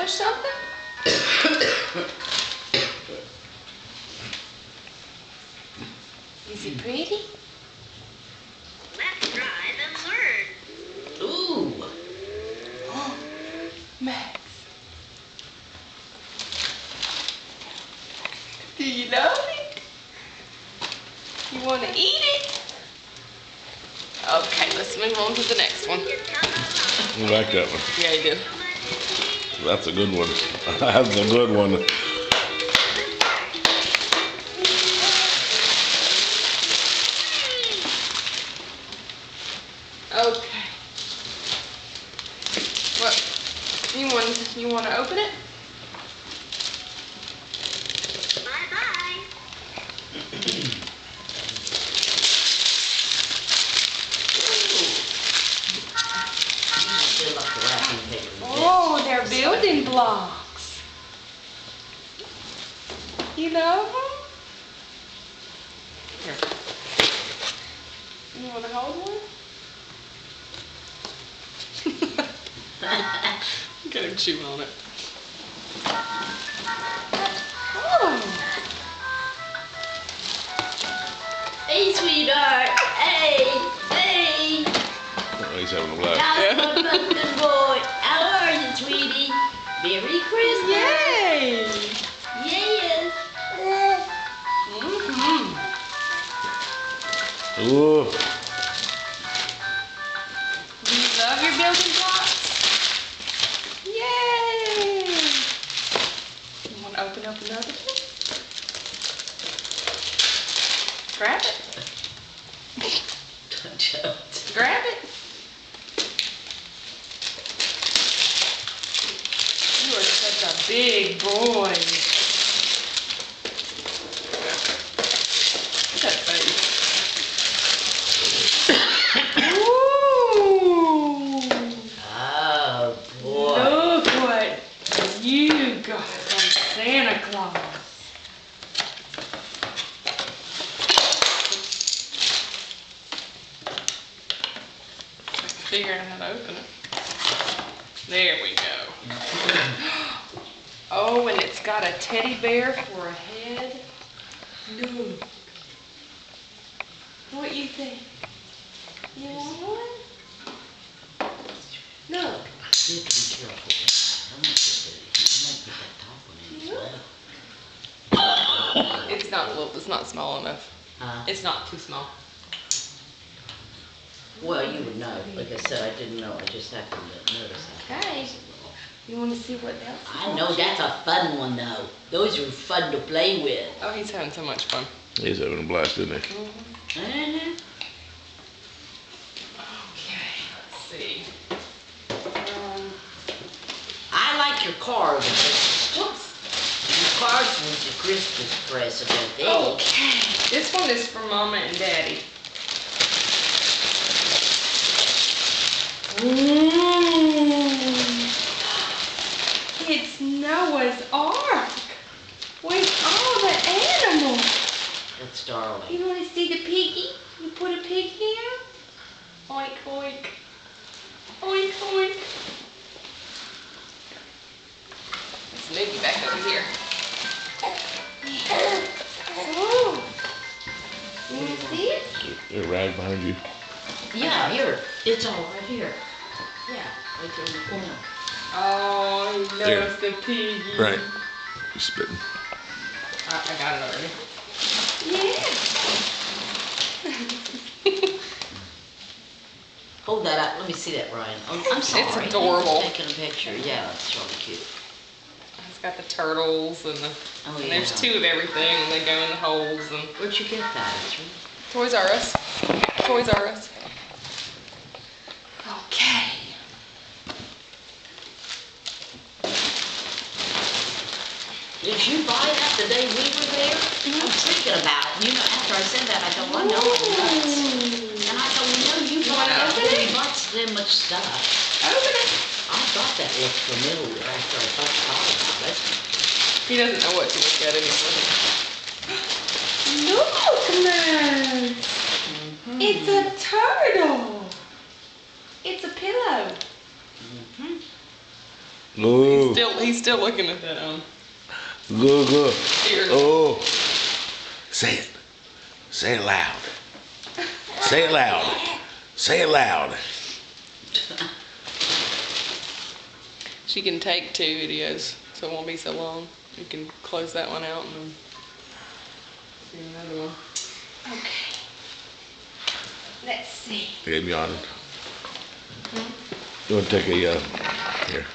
push something? Is it pretty? Let's drive and learn. Ooh. Max. Do you love it? You want to eat it? Okay, let's move on to the next one. I like that one. Yeah, you do. That's a good one. That's a good one. Okay. What? You want to open it? Bye-bye. Feel like the wrapping paper. Oh, they're building blocks. You love them? Here. You want to hold one? Get him chewing on it. Oh. Hey, sweetheart. Hey, hey. Oh, he's having a blast. How's my good boy? How are you, sweetie? Merry Christmas. Yay! Yes. Mm-hmm. Ooh. Do you love your building blocks? Yay! You want to open up another one? Grab it. Don't. Grab it. You are such a big boy. Look at that face. Ooh! Oh, boy. Look what you got from Santa Claus. Figure out how to open it. There we go. Oh, and it's got a teddy bear for a head. Look. What you think? You want one? Look. You have to be careful. I want to put that top one in as well. It's not small enough. Huh? It's not too small. Well, you would know. Like I said, I didn't know. I just happened to notice that. Okay. You want to see what else? I know that's a fun one, though. Those are fun to play with. Oh, he's having so much fun. He's having a blast, isn't he? Uh-huh. Okay, let's see. I like your card. Whoops. Your card was a Christmas present, eh? Okay. This one is for Mama and Daddy. It's Noah's Ark with all the animals. That's darling. You want to see the piggy? You put a pig here? Oink, oink. Oink, oink. Snooky back over here. Oh. You want to see it? There's a rag behind you. Yeah, here. It's all right here. Yeah, right there in the corner. Oh, he loves the piggy. Right. He's spitting. I got it already. Yeah. Hold that up. Let me see that, Ryan. Oh, I'm sorry. It's adorable. I'm taking a picture. Yeah, it's really cute. It's got the turtles and the. Oh, And yeah. there's two of everything, and they go in the holes. And Where'd you get that? It's really... Toys R Us. Toys R Us. Okay. Did you buy that the day we were there? I'm thinking about it. You know, after I said that, I thought, well, no, it's nuts. And I thought, well, no, you bought wanna that. open You it? bought so much stuff. Open it. I thought that looked familiar after I first thought about it. He doesn't know what to look at anymore. Look, Max. It's a turtle. It's a pillow. Ooh, He's still looking at that. good, good. Here. Oh, say it. Say it loud. Say it loud. Say it loud. She can take 2 videos, so it won't be so long. You can close that one out and then do another one. Okay. Let's see. Hey, I'm yawning. You want to take a, here.